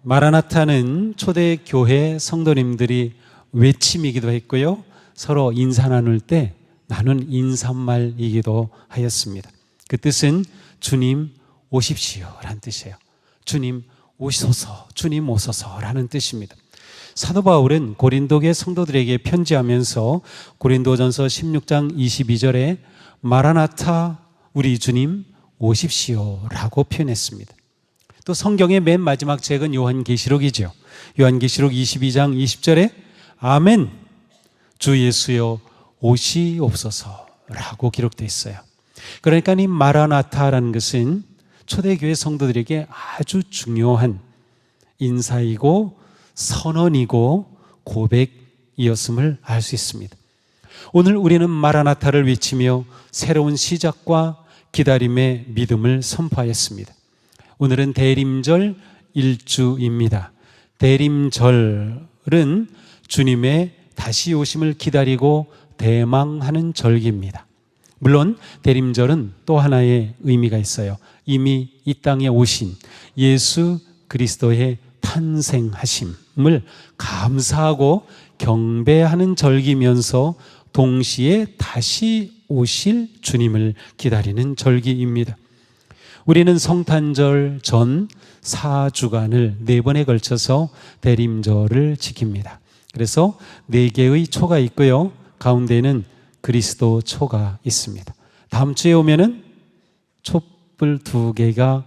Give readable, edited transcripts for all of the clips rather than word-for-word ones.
마라나타는 초대교회 성도님들이 외침이기도 했고요, 서로 인사 나눌 때 나눈 인사말이기도 하였습니다. 그 뜻은 주님 오십시오 라는 뜻이에요. 주님 오소서, 주님 오소서 라는 뜻입니다. 사도 바울은 고린도계 성도들에게 편지하면서 고린도전서 16장 22절에 마라나타 우리 주님 오십시오 라고 표현했습니다. 또 성경의 맨 마지막 책은 요한계시록이죠. 요한계시록 22장 20절에 아멘 주 예수여 오시옵소서 라고 기록되어 있어요. 그러니까 이 마라나타라는 것은 초대교회 성도들에게 아주 중요한 인사이고 선언이고 고백이었음을 알 수 있습니다. 오늘 우리는 마라나타를 외치며 새로운 시작과 기다림의 믿음을 선포하였습니다. 오늘은 대림절 1주입니다. 대림절은 주님의 다시 오심을 기다리고 대망하는 절기입니다. 물론 대림절은 또 하나의 의미가 있어요. 이미 이 땅에 오신 예수 그리스도의 탄생하심을 감사하고 경배하는 절기면서 동시에 다시 오실 주님을 기다리는 절기입니다. 우리는 성탄절 전 4주간을 4번에 걸쳐서 대림절을 지킵니다. 그래서 4개의 초가 있고요, 가운데는 그리스도 초가 있습니다. 다음 주에 오면은 촛불 2개가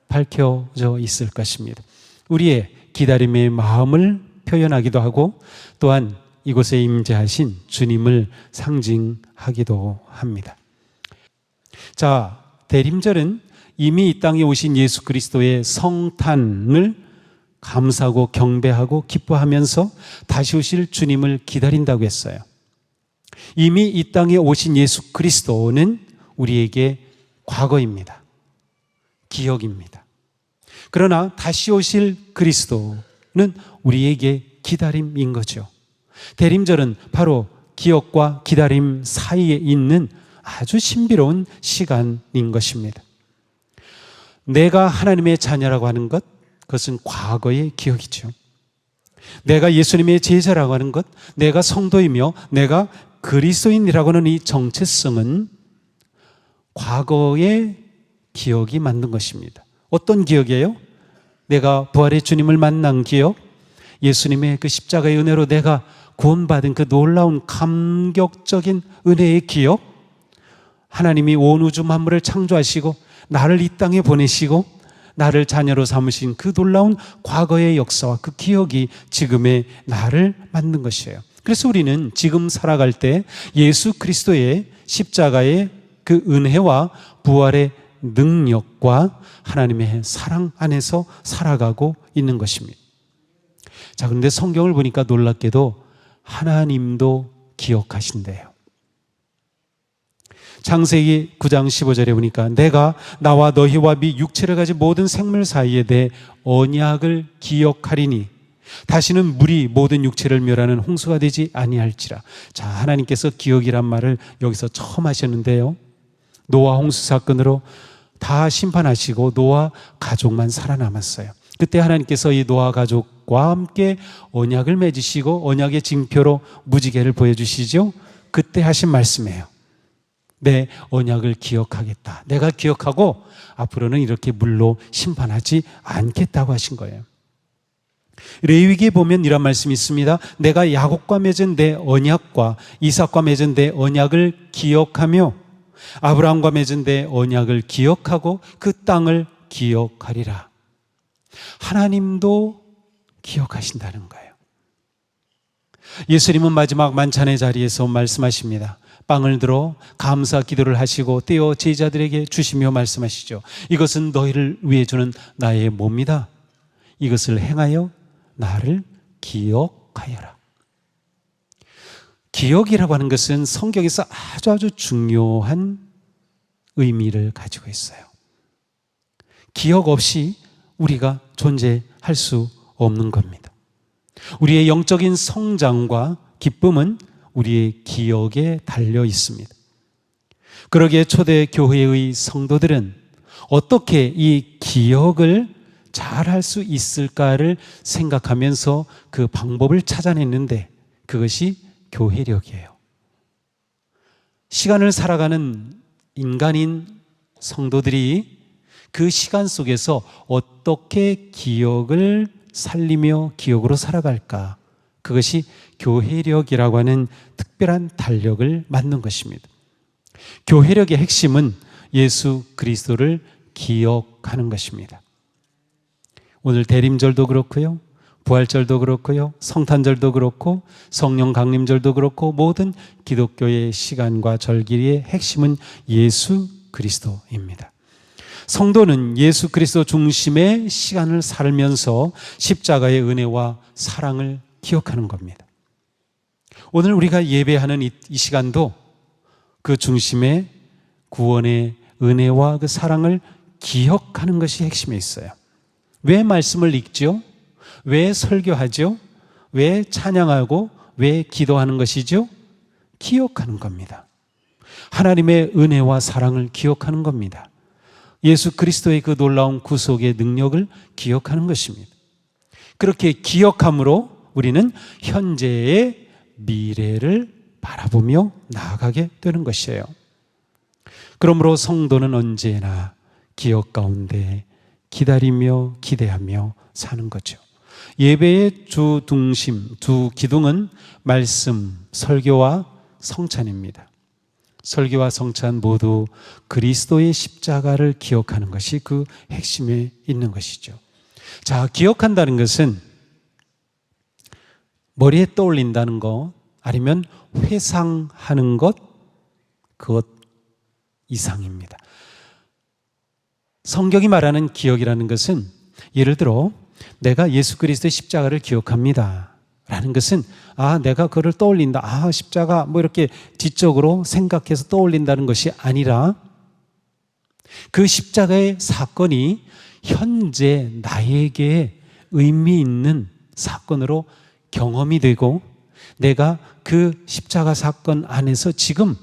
밝혀져 있을 것입니다. 우리의 기다림의 마음을 표현하기도 하고 또한 이곳에 임재하신 주님을 상징하기도 합니다. 자, 대림절은 이미 이 땅에 오신 예수 그리스도의 성탄을 감사하고 경배하고 기뻐하면서 다시 오실 주님을 기다린다고 했어요. 이미 이 땅에 오신 예수 그리스도는 우리에게 과거입니다. 기억입니다. 그러나 다시 오실 그리스도는 우리에게 기다림인 거죠. 대림절은 바로 기억과 기다림 사이에 있는 아주 신비로운 시간인 것입니다. 내가 하나님의 자녀라고 하는 것, 그것은 과거의 기억이죠. 내가 예수님의 제자라고 하는 것, 내가 성도이며 내가 그리스도인이라고 하는 이 정체성은 과거의 기억이 만든 것입니다. 어떤 기억이에요? 내가 부활의 주님을 만난 기억, 예수님의 그 십자가의 은혜로 내가 구원받은 그 놀라운 감격적인 은혜의 기억, 하나님이 온 우주 만물을 창조하시고 나를 이 땅에 보내시고 나를 자녀로 삼으신 그 놀라운 과거의 역사와 그 기억이 지금의 나를 만든 것이에요. 그래서 우리는 지금 살아갈 때 예수 그리스도의 십자가의 그 은혜와 부활의 능력과 하나님의 사랑 안에서 살아가고 있는 것입니다. 자, 그런데 성경을 보니까 놀랍게도 하나님도 기억하신대요. 창세기 9장 15절에 보니까 내가 나와 너희와 미 육체를 가진 모든 생물 사이에 대해 언약을 기억하리니 다시는 물이 모든 육체를 멸하는 홍수가 되지 아니할지라. 자, 하나님께서 기억이란 말을 여기서 처음 하셨는데요, 노아 홍수 사건으로 다 심판하시고 노아 가족만 살아남았어요. 그때 하나님께서 이 노아 가족과 함께 언약을 맺으시고 언약의 징표로 무지개를 보여주시죠. 그때 하신 말씀이에요. 내 언약을 기억하겠다. 내가 기억하고 앞으로는 이렇게 물로 심판하지 않겠다고 하신 거예요. 레위기에 보면 이런 말씀이 있습니다. 내가 야곱과 맺은 내 언약과 이삭과 맺은 내 언약을 기억하며 아브라함과 맺은 내 언약을 기억하고 그 땅을 기억하리라. 하나님도 기억하신다는 거예요. 예수님은 마지막 만찬의 자리에서 말씀하십니다. 빵을 들어 감사 기도를 하시고 떼어 제자들에게 주시며 말씀하시죠. 이것은 너희를 위해 주는 나의 몸이다. 이것을 행하여 나를 기억하여라. 기억이라고 하는 것은 성경에서 아주 중요한 의미를 가지고 있어요. 기억 없이 우리가 존재할 수 없는 겁니다. 우리의 영적인 성장과 기쁨은 우리의 기억에 달려 있습니다. 그러기에 초대교회의 성도들은 어떻게 이 기억을 잘 할 수 있을까를 생각하면서 그 방법을 찾아냈는데 그것이 교회력이에요. 시간을 살아가는 인간인 성도들이 그 시간 속에서 어떻게 기억을 살리며 기억으로 살아갈까? 그것이 교회력이라고 하는 특별한 달력을 만든 것입니다. 교회력의 핵심은 예수 그리스도를 기억하는 것입니다. 오늘 대림절도 그렇고요, 부활절도 그렇고요, 성탄절도 그렇고 성령 강림절도 그렇고 모든 기독교의 시간과 절기의 핵심은 예수 그리스도입니다. 성도는 예수 그리스도 중심의 시간을 살면서 십자가의 은혜와 사랑을 기억하는 겁니다. 오늘 우리가 예배하는 이 시간도 그 중심에 구원의 은혜와 그 사랑을 기억하는 것이 핵심에 있어요. 왜 말씀을 읽죠? 왜 설교하죠? 왜 찬양하고 왜 기도하는 것이죠? 기억하는 겁니다. 하나님의 은혜와 사랑을 기억하는 겁니다. 예수 그리스도의 그 놀라운 구속의 능력을 기억하는 것입니다. 그렇게 기억함으로 우리는 현재의 미래를 바라보며 나아가게 되는 것이에요. 그러므로 성도는 언제나 기억 가운데 기다리며 기대하며 사는 거죠. 예배의 주 중심, 두 기둥은 말씀, 설교와 성찬입니다. 설교와 성찬 모두 그리스도의 십자가를 기억하는 것이 그 핵심에 있는 것이죠. 자, 기억한다는 것은 머리에 떠올린다는 것, 아니면 회상하는 것, 그것 이상입니다. 성경이 말하는 기억이라는 것은 예를 들어 내가 예수 그리스도의 십자가를 기억합니다 라는 것은 내가 그걸 떠올린다, 십자가 뭐 이렇게 뒤쪽으로 생각해서 떠올린다는 것이 아니라 그 십자가의 사건이 현재 나에게 의미 있는 사건으로 경험이 되고 내가 그 십자가 사건 안에서 지금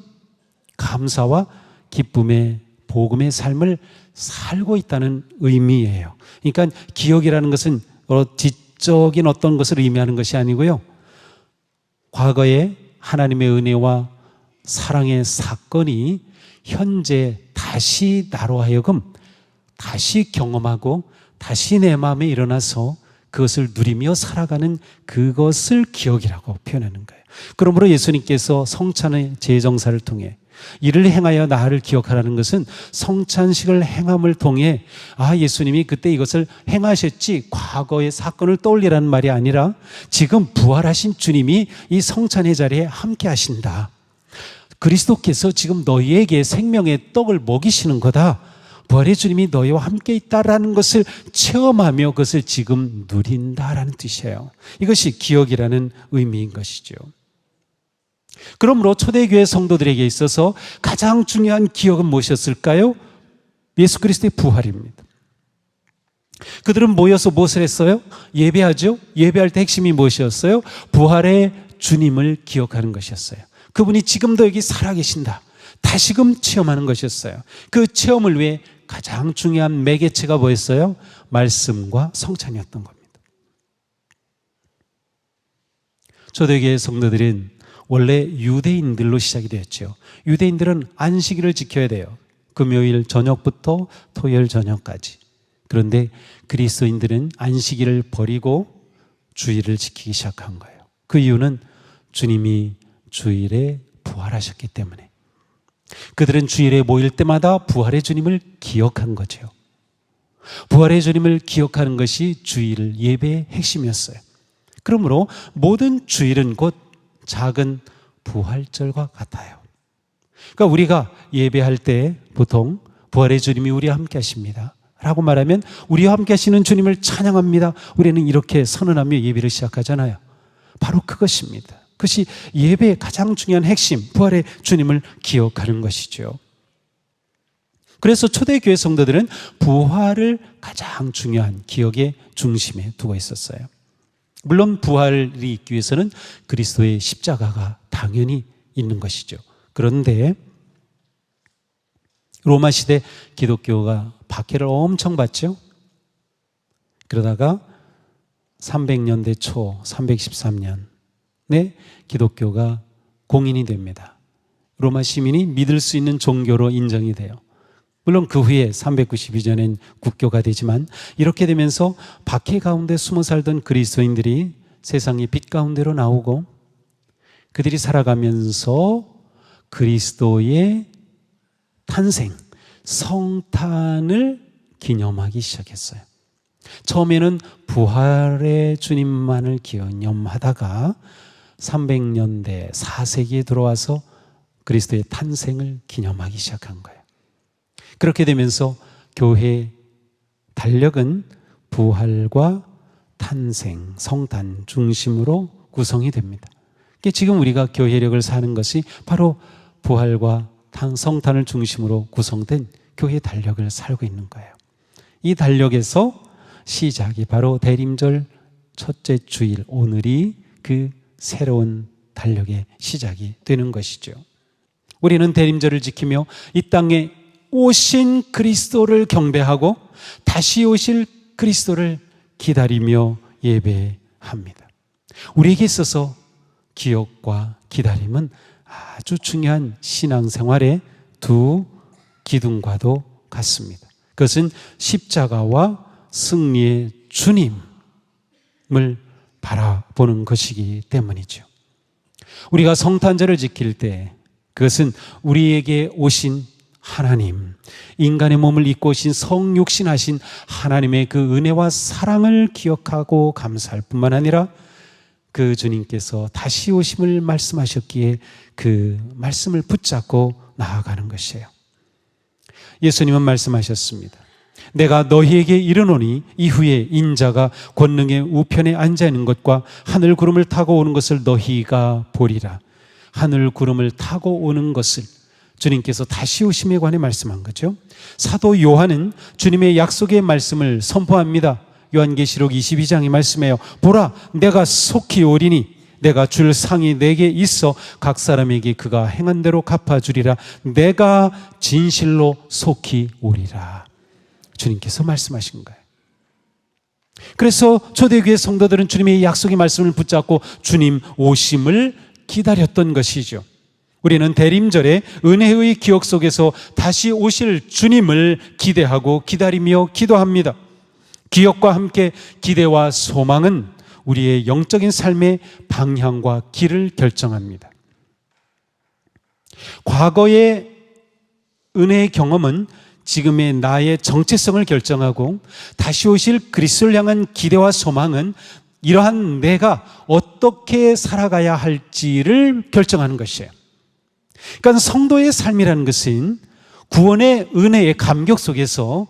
감사와 기쁨의 복음의 삶을 살고 있다는 의미예요. 그러니까 기억이라는 것은 지적인 어떤 것을 의미하는 것이 아니고요, 과거에 하나님의 은혜와 사랑의 사건이 현재 다시 나로 하여금 다시 경험하고 다시 내 마음에 일어나서 그것을 누리며 살아가는 그것을 기억이라고 표현하는 거예요. 그러므로 예수님께서 성찬의 제정사를 통해 이를 행하여 나를 기억하라는 것은 성찬식을 행함을 통해 예수님이 그때 이것을 행하셨지 과거의 사건을 떠올리라는 말이 아니라 지금 부활하신 주님이 이 성찬의 자리에 함께 하신다. 그리스도께서 지금 너희에게 생명의 떡을 먹이시는 거다. 부활의 주님이 너희와 함께 있다라는 것을 체험하며 그것을 지금 누린다라는 뜻이에요. 이것이 기억이라는 의미인 것이죠. 그러므로 초대교회 성도들에게 있어서 가장 중요한 기억은 무엇이었을까요? 예수 그리스도의 부활입니다. 그들은 모여서 무엇을 했어요? 예배하죠. 예배할 때 핵심이 무엇이었어요? 부활의 주님을 기억하는 것이었어요. 그분이 지금도 여기 살아계신다, 다시금 체험하는 것이었어요. 그 체험을 위해 가장 중요한 매개체가 뭐였어요? 말씀과 성찬이었던 겁니다. 초대교회 성도들은 원래 유대인들로 시작이 되었죠. 유대인들은 안식일을 지켜야 돼요. 금요일 저녁부터 토요일 저녁까지. 그런데 그리스도인들은 안식일을 버리고 주일을 지키기 시작한 거예요. 그 이유는 주님이 주일에 부활하셨기 때문에. 그들은 주일에 모일 때마다 부활의 주님을 기억한 거죠. 부활의 주님을 기억하는 것이 주일 예배의 핵심이었어요. 그러므로 모든 주일은 곧 작은 부활절과 같아요. 그러니까 우리가 예배할 때 보통 부활의 주님이 우리와 함께 하십니다 라고 말하면 우리와 함께 하시는 주님을 찬양합니다, 우리는 이렇게 선언하며 예배를 시작하잖아요. 바로 그것입니다. 그것이 예배의 가장 중요한 핵심, 부활의 주님을 기억하는 것이죠. 그래서 초대교회 성도들은 부활을 가장 중요한 기억의 중심에 두고 있었어요. 물론 부활이 있기 위해서는 그리스도의 십자가가 당연히 있는 것이죠. 그런데 로마 시대 기독교가 박해를 엄청 받죠. 그러다가 300년대 초 313년에 기독교가 공인이 됩니다. 로마 시민이 믿을 수 있는 종교로 인정이 돼요. 물론 그 후에 392년엔 국교가 되지만 이렇게 되면서 박해 가운데 숨어 살던 그리스도인들이 세상의 빛 가운데로 나오고 그들이 살아가면서 그리스도의 탄생, 성탄을 기념하기 시작했어요. 처음에는 부활의 주님만을 기념하다가 300년대 4세기에 들어와서 그리스도의 탄생을 기념하기 시작한 거예요. 그렇게 되면서 교회 달력은 부활과 탄생, 성탄 중심으로 구성이 됩니다. 지금 우리가 교회력을 사는 것이 바로 부활과 성탄을 중심으로 구성된 교회 달력을 살고 있는 거예요. 이 달력에서 시작이 바로 대림절 첫째 주일, 오늘이 그 새로운 달력의 시작이 되는 것이죠. 우리는 대림절을 지키며 이 땅에 오신 그리스도를 경배하고 다시 오실 그리스도를 기다리며 예배합니다. 우리에게 있어서 기억과 기다림은 아주 중요한 신앙생활의 두 기둥과도 같습니다. 그것은 십자가와 승리의 주님을 바라보는 것이기 때문이죠. 우리가 성탄절을 지킬 때 그것은 우리에게 오신 하나님, 인간의 몸을 입고 오신 성육신하신 하나님의 그 은혜와 사랑을 기억하고 감사할 뿐만 아니라 그 주님께서 다시 오심을 말씀하셨기에 그 말씀을 붙잡고 나아가는 것이에요. 예수님은 말씀하셨습니다. 내가 너희에게 이르노니 이후에 인자가 권능의 우편에 앉아 있는 것과 하늘 구름을 타고 오는 것을 너희가 보리라. 하늘 구름을 타고 오는 것을 주님께서 다시 오심에 관해 말씀한 거죠. 사도 요한은 주님의 약속의 말씀을 선포합니다. 요한계시록 22장에 말씀해요. 보라, 내가 속히 오리니 내가 줄 상이 내게 있어 각 사람에게 그가 행한 대로 갚아주리라. 내가 진실로 속히 오리라. 주님께서 말씀하신 거예요. 그래서 초대교회 성도들은 주님의 약속의 말씀을 붙잡고 주님 오심을 기다렸던 것이죠. 우리는 대림절에 은혜의 기억 속에서 다시 오실 주님을 기대하고 기다리며 기도합니다. 기억과 함께 기대와 소망은 우리의 영적인 삶의 방향과 길을 결정합니다. 과거의 은혜의 경험은 지금의 나의 정체성을 결정하고 다시 오실 그리스도를 향한 기대와 소망은 이러한 내가 어떻게 살아가야 할지를 결정하는 것이에요. 그러니까 성도의 삶이라는 것은 구원의 은혜의 감격 속에서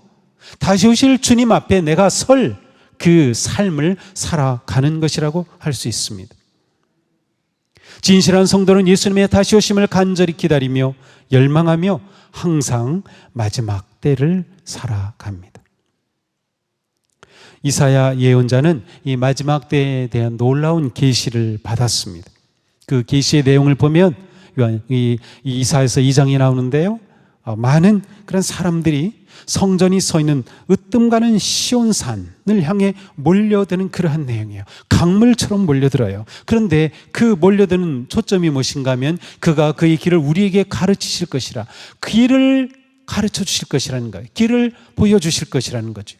다시 오실 주님 앞에 내가 설 그 삶을 살아가는 것이라고 할 수 있습니다. 진실한 성도는 예수님의 다시 오심을 간절히 기다리며 열망하며 항상 마지막 때를 살아갑니다. 이사야 예언자는 이 마지막 때에 대한 놀라운 계시를 받았습니다. 그 계시의 내용을 보면 이사야서 2장이 나오는데요. 많은 그런 사람들이 성전이 서 있는 으뜸가는 시온산을 향해 몰려드는 그러한 내용이에요. 강물처럼 몰려들어요. 그런데 그 몰려드는 초점이 무엇인가 하면 그가 그의 길을 우리에게 가르치실 것이라, 길을 가르쳐 주실 것이라는 거예요. 길을 보여주실 것이라는 거죠.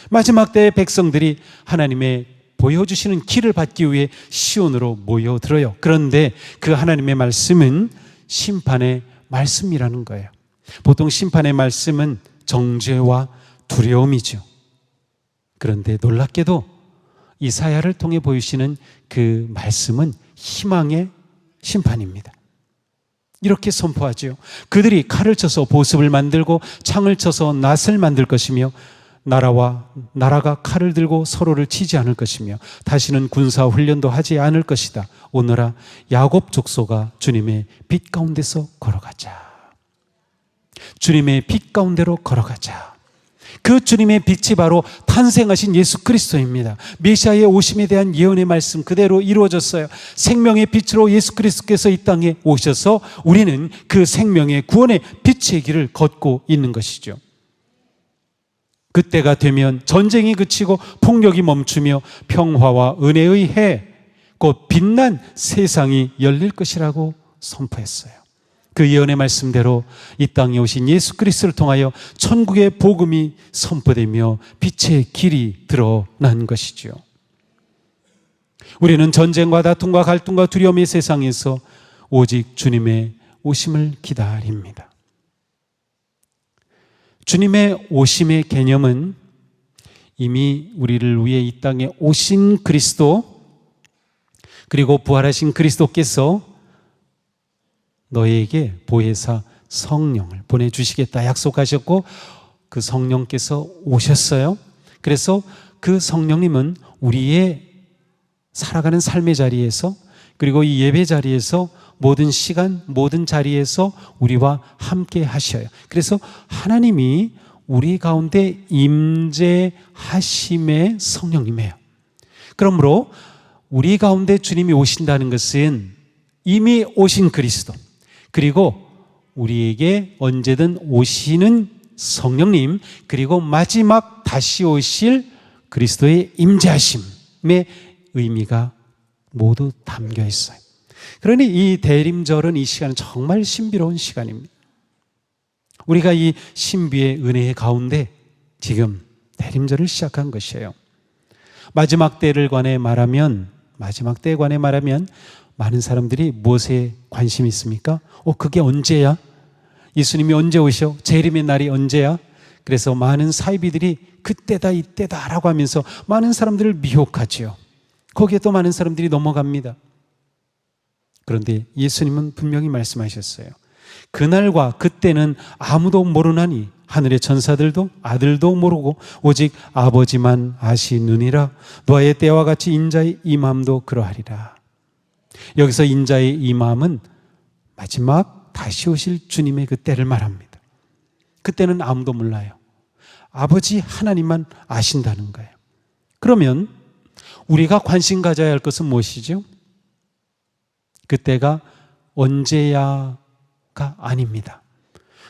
마지막 때의 백성들이 하나님의 보여주시는 길을 받기 위해 시온으로 모여들어요. 그런데 그 하나님의 말씀은 심판의 말씀이라는 거예요. 보통 심판의 말씀은 정죄와 두려움이죠. 그런데 놀랍게도 이사야를 통해 보이시는 그 말씀은 희망의 심판입니다. 이렇게 선포하죠. 그들이 칼을 쳐서 보습을 만들고 창을 쳐서 낫을 만들 것이며 나라가 칼을 들고 서로를 치지 않을 것이며 다시는 군사 훈련도 하지 않을 것이다. 오너라 야곱 족속아 주님의 빛 가운데서 걸어가자. 주님의 빛 가운데로 걸어가자. 그 주님의 빛이 바로 탄생하신 예수 그리스도입니다. 메시아의 오심에 대한 예언의 말씀 그대로 이루어졌어요. 생명의 빛으로 예수 그리스도께서 이 땅에 오셔서 우리는 그 생명의 구원의 빛의 길을 걷고 있는 것이죠. 그때가 되면 전쟁이 그치고 폭력이 멈추며 평화와 은혜의 해, 곧 빛난 세상이 열릴 것이라고 선포했어요. 그 예언의 말씀대로 이 땅에 오신 예수 그리스도를 통하여 천국의 복음이 선포되며 빛의 길이 드러난 것이지요. 우리는 전쟁과 다툼과 갈등과 두려움의 세상에서 오직 주님의 오심을 기다립니다. 주님의 오심의 개념은 이미 우리를 위해 이 땅에 오신 그리스도, 그리고 부활하신 그리스도께서 너희에게 보혜사 성령을 보내주시겠다 약속하셨고, 그 성령께서 오셨어요. 그래서 그 성령님은 우리의 살아가는 삶의 자리에서, 그리고 이 예배 자리에서, 모든 시간, 모든 자리에서 우리와 함께 하셔요. 그래서 하나님이 우리 가운데 임재하심의 성령님이에요. 그러므로 우리 가운데 주님이 오신다는 것은 이미 오신 그리스도, 그리고 우리에게 언제든 오시는 성령님, 그리고 마지막 다시 오실 그리스도의 임재하심의 의미가 모두 담겨 있어요. 그러니 이 대림절은, 이 시간은 정말 신비로운 시간입니다. 우리가 이 신비의 은혜의 가운데 지금 대림절을 시작한 것이에요. 마지막 때에 관해 말하면 많은 사람들이 무엇에 관심이 있습니까? 그게 언제야? 예수님이 언제 오셔? 재림의 날이 언제야? 그래서 많은 사이비들이 그때다 이때다 라고 하면서 많은 사람들을 미혹하지요. 거기에 또 많은 사람들이 넘어갑니다. 그런데 예수님은 분명히 말씀하셨어요. 그날과 그때는 아무도 모르나니 하늘의 천사들도 아들도 모르고 오직 아버지만 아시느니라. 노아의 때와 같이 인자의 임함도 그러하리라. 여기서 인자의 임함은 마지막 다시 오실 주님의 그 때를 말합니다. 그때는 아무도 몰라요. 아버지 하나님만 아신다는 거예요. 그러면 우리가 관심 가져야 할 것은 무엇이죠? 그때가 언제야가 아닙니다.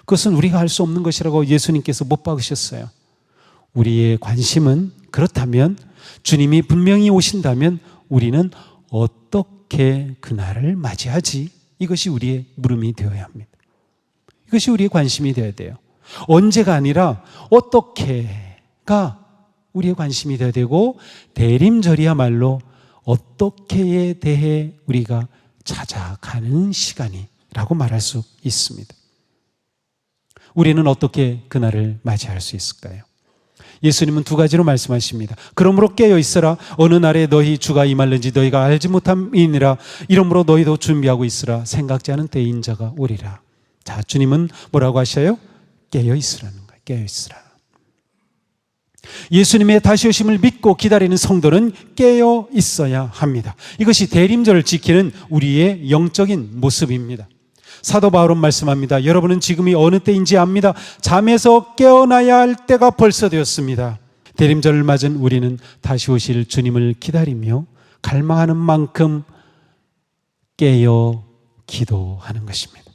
그것은 우리가 할 수 없는 것이라고 예수님께서 못 박으셨어요. 우리의 관심은, 그렇다면 주님이 분명히 오신다면 우리는 어떻게 그날을 맞이하지? 이것이 우리의 물음이 되어야 합니다. 이것이 우리의 관심이 되어야 돼요. 언제가 아니라 어떻게가 우리의 관심이 되어야 되고, 대림절이야말로 어떻게에 대해 우리가 찾아가는 시간이라고 말할 수 있습니다. 우리는 어떻게 그날을 맞이할 수 있을까요? 예수님은 두 가지로 말씀하십니다. 그러므로 깨어 있으라. 어느 날에 너희 주가 임할는지 너희가 알지 못함이니라. 이러므로 너희도 준비하고 있으라. 생각지 않은 때에 인자가 오리라. 자, 주님은 뭐라고 하셔요? 깨어 있으라는 거예요. 깨어 있으라. 예수님의 다시 오심을 믿고 기다리는 성도는 깨어 있어야 합니다. 이것이 대림절을 지키는 우리의 영적인 모습입니다. 사도 바울은 말씀합니다. 여러분은 지금이 어느 때인지 압니다. 잠에서 깨어나야 할 때가 벌써 되었습니다. 대림절을 맞은 우리는 다시 오실 주님을 기다리며 갈망하는 만큼 깨어 기도하는 것입니다.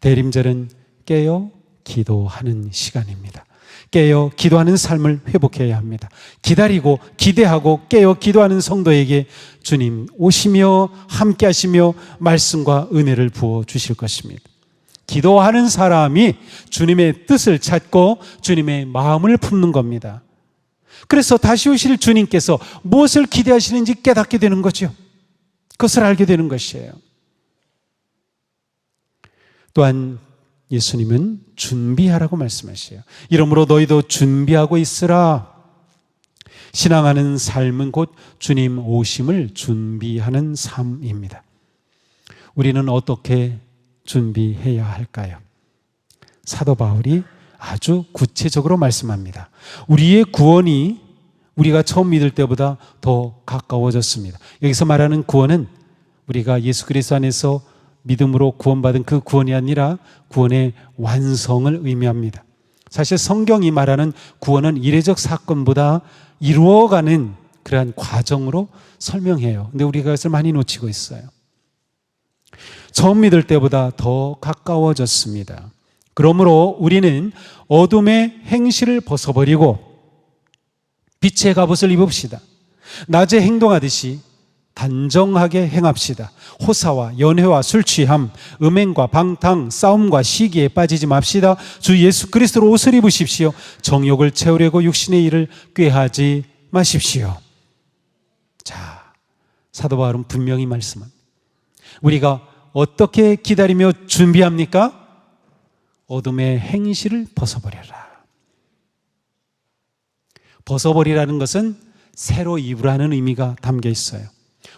대림절은 깨어 기도하는 시간입니다. 깨어 기도하는 삶을 회복해야 합니다. 기다리고 기대하고 깨어 기도하는 성도에게 주님 오시며 함께 하시며 말씀과 은혜를 부어 주실 것입니다. 기도하는 사람이 주님의 뜻을 찾고 주님의 마음을 품는 겁니다. 그래서 다시 오실 주님께서 무엇을 기대하시는지 깨닫게 되는 거죠. 그것을 알게 되는 것이에요. 또한 예수님은 준비하라고 말씀하셔요. 이러므로 너희도 준비하고 있으라. 신앙하는 삶은 곧 주님 오심을 준비하는 삶입니다. 우리는 어떻게 준비해야 할까요? 사도 바울이 아주 구체적으로 말씀합니다. 우리의 구원이 우리가 처음 믿을 때보다 더 가까워졌습니다. 여기서 말하는 구원은 우리가 예수 그리스도 안에서 믿음으로 구원받은 그 구원이 아니라 구원의 완성을 의미합니다. 사실 성경이 말하는 구원은 이례적 사건보다 이루어가는 그러한 과정으로 설명해요. 근데 우리가 그것을 많이 놓치고 있어요. 처음 믿을 때보다 더 가까워졌습니다. 그러므로 우리는 어둠의 행실을 벗어버리고 빛의 갑옷을 입읍시다. 낮에 행동하듯이 단정하게 행합시다. 호사와 연회와 술 취함, 음행과 방탕, 싸움과 시기에 빠지지 맙시다. 주 예수 그리스도로 옷을 입으십시오. 정욕을 채우려고 육신의 일을 꾀하지 마십시오. 자, 사도 바울은 분명히 말씀합니다. 우리가 어떻게 기다리며 준비합니까? 어둠의 행실을 벗어버려라. 벗어버리라는 것은 새로 입으라는 의미가 담겨 있어요.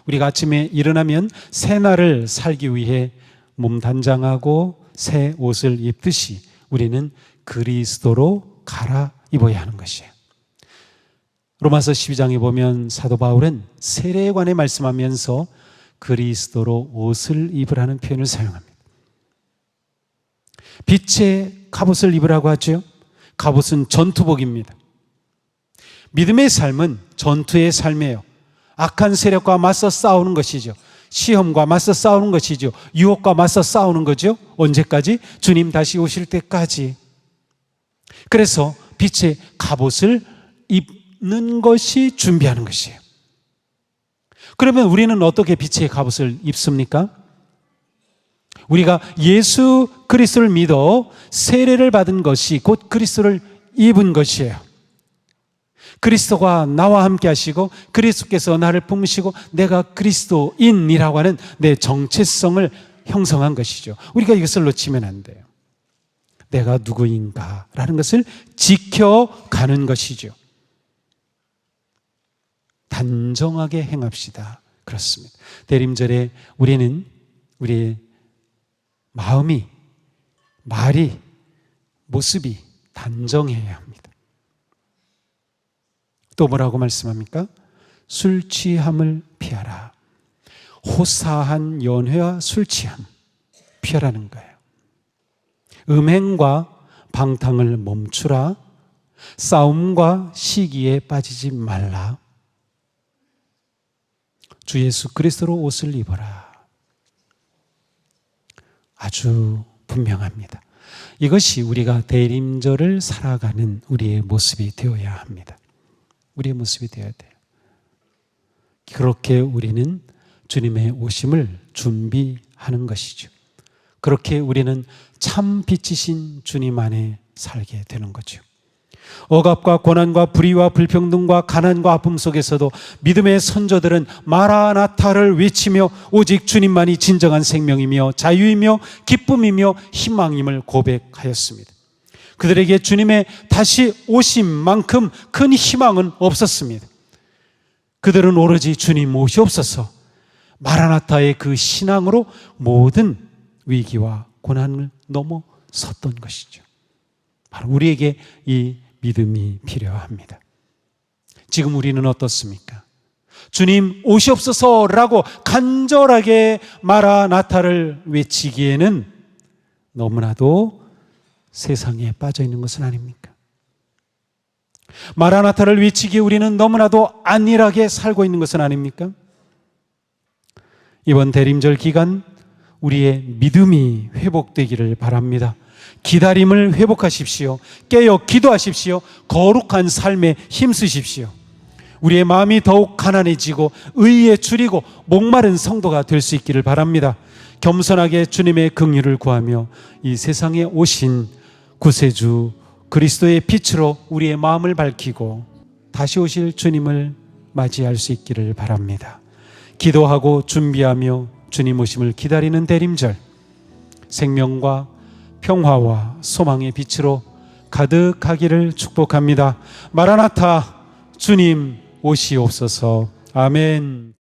우리가 아침에 일어나면 새 날을 살기 위해 몸 단장하고 새 옷을 입듯이 우리는 그리스도로 갈아입어야 하는 것이에요. 로마서 12장에 보면 사도 바울은 세례에 관해 말씀하면서 그리스도로 옷을 입으라는 표현을 사용합니다. 빛의 갑옷을 입으라고 하죠. 갑옷은 전투복입니다. 믿음의 삶은 전투의 삶이에요. 악한 세력과 맞서 싸우는 것이죠. 시험과 맞서 싸우는 것이죠. 유혹과 맞서 싸우는 거죠. 언제까지? 주님 다시 오실 때까지. 그래서 빛의 갑옷을 입는 것이 준비하는 것이에요. 그러면 우리는 어떻게 빛의 갑옷을 입습니까? 우리가 예수 그리스도를 믿어 세례를 받은 것이 곧 그리스도를 입은 것이에요. 그리스도가 나와 함께 하시고 그리스도께서 나를 품으시고 내가 그리스도인이라고 하는 내 정체성을 형성한 것이죠. 우리가 이것을 놓치면 안 돼요. 내가 누구인가라는 것을 지켜가는 것이죠. 단정하게 행합시다. 그렇습니다. 대림절에 우리는 우리의 마음이, 말이, 모습이 단정해야 합니다. 또 뭐라고 말씀합니까? 술 취함을 피하라. 호사한 연회와 술 취함 피하라는 거예요. 음행과 방탕을 멈추라. 싸움과 시기에 빠지지 말라. 주 예수 그리스도로 옷을 입어라. 아주 분명합니다. 이것이 우리가 대림절을 살아가는 우리의 모습이 되어야 합니다. 우리의 모습이 되어야 돼요. 그렇게 우리는 주님의 오심을 준비하는 것이죠. 그렇게 우리는 참 빛이신 주님 안에 살게 되는 거죠. 억압과 고난과 불의와 불평등과 가난과 아픔 속에서도 믿음의 선조들은 마라나타를 외치며 오직 주님만이 진정한 생명이며 자유이며 기쁨이며 희망임을 고백하였습니다. 그들에게 주님의 다시 오심만큼 큰 희망은 없었습니다. 그들은 오로지 주님 오시옵소서 마라나타의 그 신앙으로 모든 위기와 고난을 넘어섰던 것이죠. 바로 우리에게 이 믿음이 필요합니다. 지금 우리는 어떻습니까? 주님 오시옵소서라고 간절하게 마라나타를 외치기에는 너무나도 세상에 빠져 있는 것은 아닙니까? 마라나타를 외치기에 우리는 너무나도 안일하게 살고 있는 것은 아닙니까? 이번 대림절 기간 우리의 믿음이 회복되기를 바랍니다. 기다림을 회복하십시오. 깨어 기도하십시오. 거룩한 삶에 힘쓰십시오. 우리의 마음이 더욱 가난해지고 의에 줄이고 목마른 성도가 될 수 있기를 바랍니다. 겸손하게 주님의 긍휼을 구하며 이 세상에 오신 구세주 그리스도의 빛으로 우리의 마음을 밝히고 다시 오실 주님을 맞이할 수 있기를 바랍니다. 기도하고 준비하며 주님 오심을 기다리는 대림절, 생명과 평화와 소망의 빛으로 가득하기를 축복합니다. 마라나타, 주님 오시옵소서. 아멘.